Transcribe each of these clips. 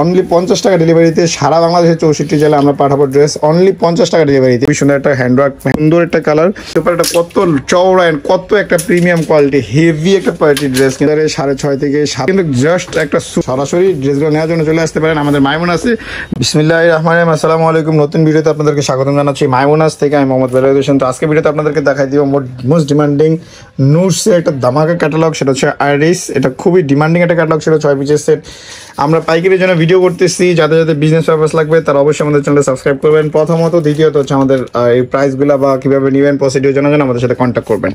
Only 50 টাকা ডেলিভারিতে সারা বাংলাদেশের 64 জেলা আমরা পাঠাবো ড্রেস অনলি 50 টাকা ডেলিভারিতে। খুবই সুন্দর একটা হ্যান্ডওয়ার্ক, সুন্দর একটা কালার, দোপাট্টাটা কত চওড়া এন্ড কত একটা প্রিমিয়াম কোয়ালিটি, হেভি একটা পার্টি ড্রেস। কিন্তু 6.5 থেকে 7 কিন্তু জাস্ট একটা সরাসরি ড্রেসগুলো নেওয়ার জন্য চলে আসতে পারেন আমাদের মাইমুনাস। বিসমিল্লাহির রহমানির রহিম, আসসালামু আলাইকুম। নতুন ভিডিওতে আপনাদেরকে স্বাগতম জানাচ্ছি মাইমুনাস থেকে। আমি মোহাম্মদ বেলায়েত হোসেন। তো আজকে ভিডিওতে আপনাদেরকে দেখাই দিব মোস্ট ডিমান্ডিং নুটসের একটা ধামাকা ক্যাটালগ, সেটা হচ্ছে আইরিস। এটা খুবই ডিমান্ডিং একটা ক্যাটালগ, সেটা 6 পিসের সেট। আমরা পাইকারির জন্য ভিডিও করতেছি, যাদের যাদের বিজনেস পারপাস লাগবে তারা অবশ্যই আমাদের চ্যানেলে সাবস্ক্রাইব করবেন প্রথমত। দ্বিতীয়ত হচ্ছে আমাদের এই প্রাইসগুলো বা কীভাবে নেবেন প্রসিডিওর জানার জন্য আমাদের সাথে কন্ট্যাক্ট করবেন।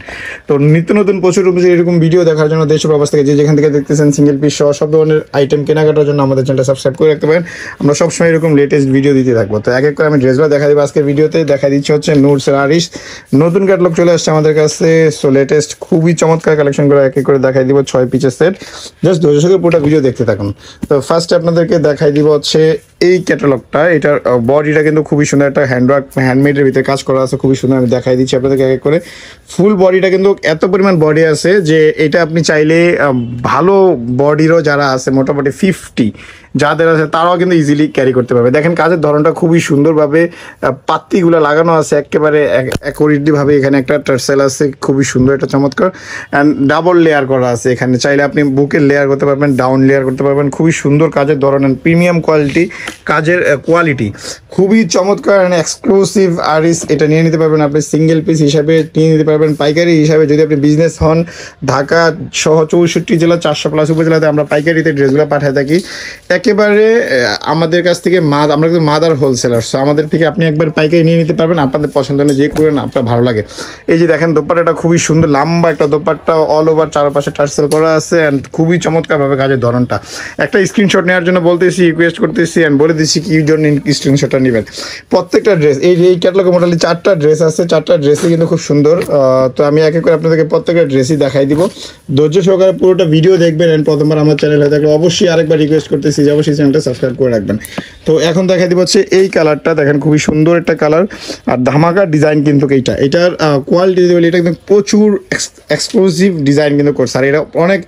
তো নিত্য নতুন প্রচুর এরকম ভিডিও দেখার জন্য দেশ প্রবাস থেকে যে যেখান থেকে দেখতেছেন সিঙ্গেল পিস সহ সব ধরনের আইটেম কেনাকাটার জন্য আমাদের চ্যানেলটা সাবস্ক্রাইব করে রাখতে পারেন। আমরা সবসময় এরকম লেটেস্ট ভিডিও দিতে থাকবো। তো এক এক করে আমি ড্রেসগুলো দেখা দিব আজকের ভিডিওতে। দেখা দিচ্ছি হচ্ছে নুটসের আইরিস নতুন ক্যাটালগ চলে আসছে আমাদের কাছে। সো লেটেস্ট খুবই চমৎকার কালেকশনগুলো এক এক করে দেখাই দিব। 6 পিসের সেট, জাস্ট ধৈর্য সহকারে পুরো ভিডিও দেখতে থাকুন। তো ফার্স্ট আপনাদেরকে দেখাই দিব হচ্ছে এই ক্যাটালগটা। এটার বডিটা কিন্তু খুবই সুন্দর, একটা হ্যান্ডমেডের ভিতরে কাজ করা আছে, খুবই সুন্দর। আমি দেখাই দিচ্ছি আপনাদেরকে এক এক করে। ফুল বডিটা কিন্তু এত পরিমাণ বডি আছে যে এটা আপনি চাইলে ভালো বডিরও যারা আছে মোটামুটি 50 যাদের আছে তারাও কিন্তু ইজিলি ক্যারি করতে পারবে। দেখেন কাজের ধরনটা খুবই সুন্দরভাবে পাত্তিগুলো লাগানো আছে একেবারে অ্যাকোরেটলিভাবে। এখানে একটা টার্সেল আছে, খুবই সুন্দর, একটা চমৎকার অ্যান্ড ডাবল লেয়ার করা আছে। এখানে চাইলে আপনি বুকের লেয়ার করতে পারবেন, ডাউন লেয়ার করতে পারবেন। খুবই সুন্দর কাজের ধরন অ্যান্ড প্রিমিয়াম কোয়ালিটি, কাজের কোয়ালিটি খুবই চমৎকার অ্যান্ড এক্সক্লুসিভ আইরিস। এটা নিয়ে নিতে পারবেন আপনি সিঙ্গেল পিস হিসাবে, নিয়ে নিতে পারবেন পাইকারি হিসাবে। যদি আপনি বিজনেস হন, ঢাকা সহ 64 জেলা 400+ উপজেলাতে আমরা পাইকারিতে ড্রেসগুলো পাঠিয়ে থাকি। একেবারে আমাদের কাছ থেকে আমরা কিন্তু মাদার হোলসেলার। সো আমাদের থেকে আপনি একবার পাইকারি নিয়ে নিতে পারবেন, আপনাদের পছন্দ অনুযায়ী যে করবেন আপনার ভালো লাগে। এই যে দেখেন দোপাট্টাটা খুবই সুন্দর, লম্বা একটা দোপাট্টা, অল ওভার চারপাশে টার্সেল করা আছে অ্যান্ড খুবই চমৎকারভাবে কাজের ধরনটা। একটা স্ক্রিনশট নেওয়ার জন্য বলতেছি, রিকোয়েস্ট করতেছি অ্যান্ড বলে দিচ্ছি কি জন্য স্ক্রিনশটটা নেবেন। প্রত্যেকটা ড্রেস এই ক্যাটালগে মোটামুটি 4টা ড্রেস আছে, 4টা ড্রেসই কিন্তু খুব সুন্দর। তো আমি এক এক করে আপনাদেরকে প্রত্যেকটা ড্রেসই দেখাই দিব। ধৈর্য সহকারে পুরোটা ভিডিও দেখবেন অ্যান্ড প্রথমবার আমার চ্যানেল হয়ে থাকলে অবশ্যই আরেকবার রিকোয়েস্ট করতেছি যে অবশ্যই চ্যানেলটা সাবস্ক্রাইব করে রাখবেন। তো এখন দেখাই দিব হচ্ছে এই কালারটা। দেখেন খুবই সুন্দর একটা কালার আর ধামাকা ডিজাইন কিন্তু এটার কোয়ালিটি বলি, এটা কিন্তু প্রচুর এক্সক্লুসিভ ডিজাইন কিন্তু করছে। আর এটা অনেক,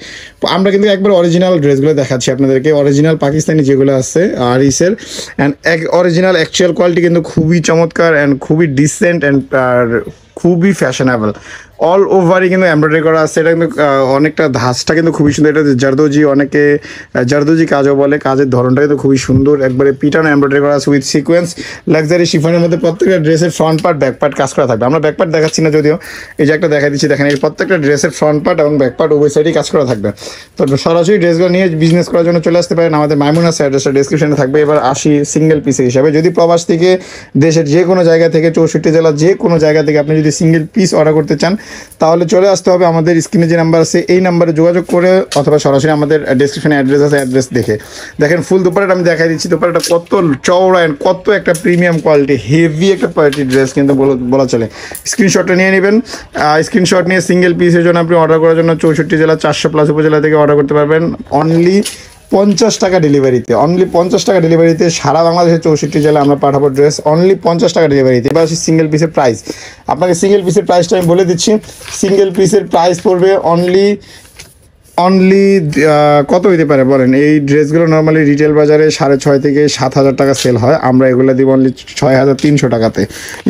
আমরা কিন্তু একবার অরিজিনাল ড্রেসগুলো দেখাচ্ছি আপনাদেরকে, অরিজিনাল পাকিস্তানি যেগুলো আছে আইরিসের অ্যান্ড অরিজিনাল অ্যাকচুয়াল কোয়ালিটি কিন্তু খুবই চমৎকার অ্যান্ড খুবই ডিসেন্ট অ্যান্ড খুবই ফ্যাশনেবল। অল ওভারই কিন্তু এমব্রয়ডারি করা আছে। এটা কিন্তু অনেকটা ধাঁচটা কিন্তু খুবই সুন্দর। এটা জারদোজি, অনেকে জারদোজি কাজও বলে। কাজের ধরনটা কিন্তু খুবই সুন্দর, একবারে পিটানো এমব্রয়ডারি করা আছে উইথ সিকোয়েন্স লাক্সারি শিফনের মধ্যে। প্রত্যেকটা ড্রেসের ফ্রন্ট পার্ট ব্যাক পার্ট কাজ করা থাকবে। আমরা ব্যাক পার্ট দেখাচ্ছি না যদিও, এই যে একটা দেখা দিচ্ছি। দেখেন এই প্রত্যেকটা ড্রেসের ফ্রন্ট পার্ট এবং ব্যাক পার্ট উভয় সাইডেই কাজ করা থাকবে। তো সরাসরি ড্রেসগুলো নিয়ে বিজনেস করার জন্য চলে আসতে পারেন আমাদের মাইমুনাস অ্যাড্রেসটা ডিসক্রিপশনে থাকবে। এবার আসি সিঙ্গেল পিসের হিসাবে। যদি প্রবাস থেকে দেশের যে কোনো জায়গা থেকে 64 জেলা যে কোনো জায়গা থেকে আপনি যদি সিঙ্গেল পিস অর্ডার করতে চান তাহলে চলে আসতে হবে আমাদের স্ক্রিনে যে নাম্বার আছে এই নাম্বারে যোগাযোগ করে, অথবা সরাসরি আমাদের ডেসক্রিপশনে অ্যাড্রেস আছে, অ্যাড্রেস দেখে। দেখেন ফুল দোপাট্টাটা আমি দেখাই দিচ্ছি। দোপাট্টাটা কত চওড়া এন্ড কত একটা প্রিমিয়াম কোয়ালিটি, হেভি একটা পার্টি ড্রেস কিন্তু বলা চলে। স্ক্রিনশটটা নিয়ে নেবেন। স্ক্রিনশট নিয়ে সিঙ্গেল পিসের জন্য আপনি অর্ডার করার জন্য 64 জেলা 400+ উপজেলা থেকে অর্ডার করতে পারবেন অনলি 50 টাকা ডেলিভারিতে। অনলি 50 টাকা ডেলিভারিতে সারা বাংলাদেশের 64 জেলা আমরা পাঠাবো ড্রেস অনলি 50 টাকা ডেলিভারিতে। এবার আসি সিঙ্গেল পিসের প্রাইস। আপনাকে সিঙ্গেল পিসের প্রাইসটা আমি বলে দিচ্ছি। সিঙ্গেল পিসের প্রাইস পড়বে অনলি কত হইতে পারে বলেন? এই ড্রেসগুলো নর্মালি রিটেল বাজারে 6.5 থেকে 7,000 টাকা সেল হয়, আমরা এগুলো দিব অনলি 6,300 টাকাতে।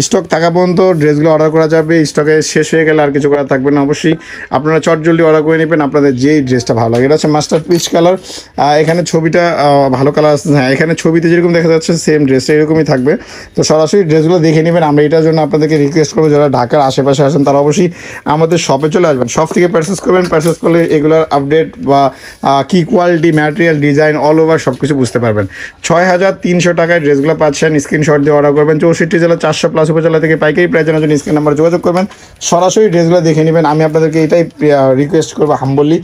স্টক থাকা পর্যন্ত ড্রেসগুলো অর্ডার করা যাবে। স্টকে শেষ হয়ে গেলে আর কিছু করা থাকবে না। অবশ্যই আপনারা চটজলদি অর্ডার করে নেবেন আপনাদের যেই ড্রেসটা ভালো লাগে। এটা হচ্ছে মাস্টার পিচ কালার। এখানে ছবিটা ভালো কালার আছে, হ্যাঁ এখানে ছবিতে যেরকম দেখা যাচ্ছে সেম ড্রেসটা এরকমই থাকবে। তো সরাসরি ড্রেসগুলো দেখে নেবেন। আমরা এটার জন্য আপনাদেরকে রিকোয়েস্ট করবো যারা ঢাকার আশেপাশে আসেন তারা অবশ্যই আমাদের শপে চলে আসবেন। শপ থেকে পারচেস করবেন। পারচেস করলে এগুলোর আপডেট বা কি quality, material, design all over সব কিছু বুঝতে পারবেন। 6,300 টাকায় ড্রেসগুলো পাচ্ছেন। স্ক্রিনশট দিয়ে অর্ডার করবেন। 64 জেলা 400+ উপজেলা থেকে পাইকারি প্রাইস জানার জন্য স্ক্রিন নাম্বার যোগাযোগ করবেন। সরাসরি ড্রেসগুলো দেখে নেবেন। আমি আপনাদেরকে এটাই রিকোয়েস্ট করবো হাম্বলি।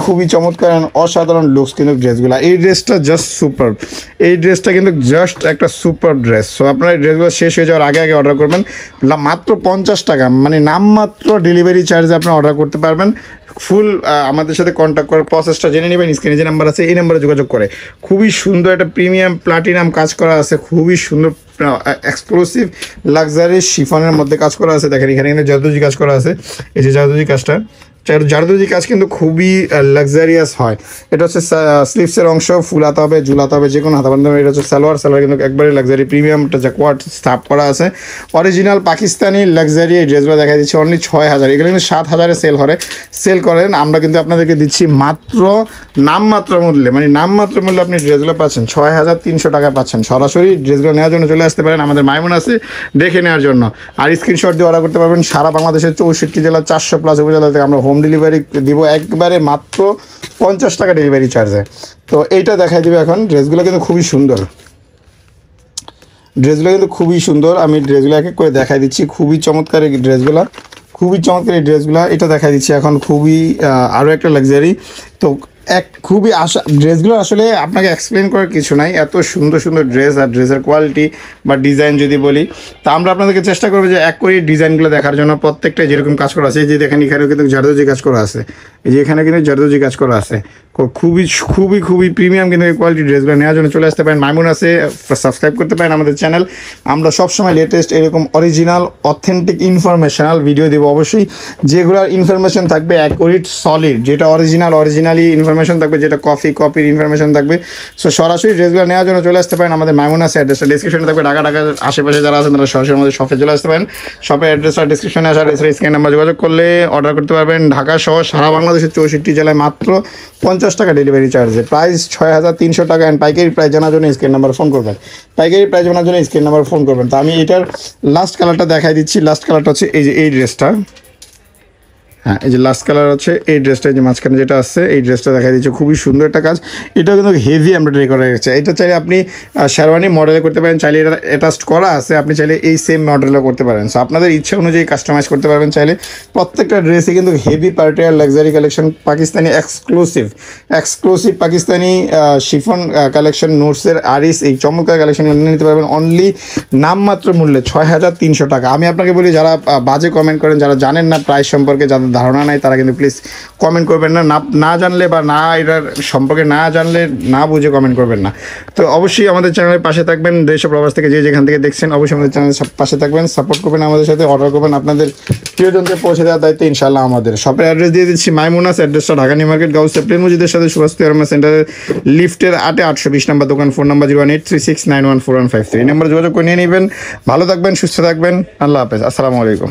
খুবই চমৎকার অসাধারণ লুকস কিন্তু ড্রেসগুলো। এই ড্রেসটা জাস্ট সুপার, এই ড্রেসটা কিন্তু জাস্ট একটা সুপার ড্রেস। সো আপনারা এই ড্রেসগুলো শেষ হয়ে যাওয়ার আগে অর্ডার করবেন। মাত্র 50 টাকা, মানে নামমাত্র ডেলিভারি চার্জে আপনি অর্ডার করতে পারবেন। ফুল আমাদের সাথে কন্ট্যাক্ট করার প্রসেসটা জেনে নেবেন। স্ক্রিনে যে নাম্বার আছে এই নাম্বারে যোগাযোগ করে। খুবই সুন্দর একটা প্রিমিয়াম প্লাটিনাম কাজ করা আছে, খুবই সুন্দর এক্সক্লুসিভ লাক্সারি শিফনের মধ্যে কাজ করা আছে। দেখেন এখানে জারদোজি কাজ করা আছে। এই যে জারদোজি কাজটা জারদৌজি কাজ কিন্তু খুবই লাক্সারিয়াস হয়। এটা হচ্ছে স্লিভসের অংশ, ফুল হাতা হবে, ঝুলাতে হবে, যে কোনো হাতা বান্ধব। এটা হচ্ছে সালোয়ার কিন্তু একবারে লাক্সারি প্রিমিয়ামটা যা কোয়ার্ড স্টাফ করা আছে। অরিজিনাল পাকিস্তানি লাক্সারি এই ড্রেসগুলো দেখা দিচ্ছি অনলি 6,000। এগুলো কিন্তু 7,000-এ সেল করেন। আমরা কিন্তু আপনাদেরকে দিচ্ছি মাত্র নামমাত্র মূল্যে, মানে নামমাত্র মূল্যে আপনি ড্রেসগুলো পাচ্ছেন 6,300 টাকা পাচ্ছেন। সরাসরি ড্রেসগুলো নেওয়ার জন্য চলে আসতে পারেন, আমাদের মাইমুন আছে দেখে নেওয়ার জন্য। আর স্ক্রিনশট দিয়ে অর্ডার করতে পারবেন। সারা বাংলাদেশের 64 জেলা 400+ উপজেলা থেকে আমরা হোম ডেলিভারি দিব একবারে মাত্র 50 টাকা ডেলিভারি চার্জে। তো এইটা দেখাই দিবে এখন। ড্রেসগুলো কিন্তু খুবই সুন্দর, আমি ড্রেসগুলো এক এক করে দেখাই দিচ্ছি। খুবই চমৎকার এই ড্রেসগুলো, এটা দেখাই দিচ্ছি এখন। খুবই আরও একটা লাক্সারি। তো খুবই ড্রেসগুলো আসলে আপনাকে এক্সপ্লেন করার কিছু নাই, এত সুন্দর সুন্দর ড্রেস। আর ড্রেসের কোয়ালিটি বা ডিজাইন যদি বলি, তা আমরা আপনাদেরকে চেষ্টা করবো যে এক করে ডিজাইনগুলো দেখার জন্য। প্রত্যেকটা যেরকম কাজ করা আছে, এই যে দেখেন এখানেও কিন্তু জারদৌজি কাজ করা আছে, এই যে এখানে কিন্তু জারদৌজি কাজ করা আছে। খুবই খুবই খুবই প্রিমিয়াম কিন্তু এই কোয়ালিটি ড্রেসগুলো নেওয়ার জন্য চলে আসতে পারেন। মাইমুন আছে, সাবস্ক্রাইব করতে পারেন আমাদের চ্যানেল। আমরা সবসময় লেটেস্ট এরকম অরিজিনাল অথেন্টিক ইনফরমেশনাল ভিডিও দেবো অবশ্যই, যেগুলোর ইনফরমেশন থাকবে অ্যাকুরেট সলিড, যেটা অরিজিনালি ইনফরমেশন থাকবে, যেটা কপির ইনফরমেশন থাকবে। সো সরাসরি ড্রেসগুলো নেওয়ার জন্য চলে আসতে পারেন আমাদের মাইমুন আছে। অ্যাড্রেসটা ডিসক্রিপশনে থাকবে। ঢাকার আশেপাশে যারা আছেন তারা সরাসরি আমাদের শপে চলে আসতে পারেন। শপের অ্যাড্রেসটা ডিসক্রিপশনে আসার স্ক্রিন নাম্বার যোগাযোগ করলে অর্ডার করতে পারবেন। ঢাকা সহ সারা বাংলাদেশের 64 জেলায় মাত্র 50 টাকা ডেলিভারি চার্জে, প্রাইস 6,300 টাকা। অ্যান্ড পাইকারি প্রাইস জানার জন্য স্ক্রিন নাম্বার ফোন করবেন। তো আমি এটার লাস্ট কালারটা দেখাই দিচ্ছি। লাস্ট কালারটা হচ্ছে এই যে এই ড্রেসটা। হ্যাঁ, এই যে লাস্ট কালার হচ্ছে এই ড্রেসটা, যে মাঝখানে যেটা আছে এই ড্রেসটা দেখা দিচ্ছে। খুবই সুন্দর একটা কাজ। এটা কিন্তু হেভি এমব্রয়ডারি করা গেছে। এটা চাইলে আপনি শেরওয়ানি মডেলে করতে পারেন, চাইলে এটা অ্যাটাচড করা আছে, আপনি চাইলে এই সেম মডেলে করতে পারেন। সো আপনাদের ইচ্ছা অনুযায়ী কাস্টমাইজ করতে পারবেন চাইলে। প্রত্যেকটা ড্রেসে কিন্তু হেভি পার্টিয়ার luxury collection, Pakistani exclusive Pakistani chiffon collection, নোটসের আরিস, এই চমৎকার কালেকশনগুলো নিয়ে নিতে পারবেন অনলি নামমাত্র মূল্যে 6,300 টাকা। আমি আপনাকে বলি, যারা বাজে কমেন্ট করেন, যারা জানেন না প্রাইস সম্পর্কে, যাদের ধারণা নাই, তারা কিন্তু প্লিজ কমেন্ট করবেন না। না জানলে বা না এটার সম্পর্কে না জানলে, না বুঝে কমেন্ট করবেন না। তো অবশ্যই আমাদের চ্যানেলের পাশে থাকবেন। দেশ ও প্রবাস থেকে যেখান থেকে দেখছেন, অবশ্যই আমাদের চ্যানেলের পাশে থাকবেন, সাপোর্ট করবেন, আমাদের সাথে অর্ডার করবেন। আপনাদের প্রিয়জনকে পৌঁছে দেওয়ার দায়িত্ব ইনশাআল্লাহ আমাদের। শপের অ্যাড্রেস দিয়ে দিচ্ছি, মাইমুনাস। অ্যাড্রেসটা Dhaka new market, Ghause plane মসজিদের সাথে সুভাষ ফার্মা সেন্টারের লিফটের 820 নম্বর দোকান। Phone number 01836914153। এই নাম্বার যোগাযোগ করে নিয়ে নেবেন। ভালো থাকবেন, সুস্থ থাকবেন। আল্লাহ হাফেজ, আসসালামু আলাইকুম।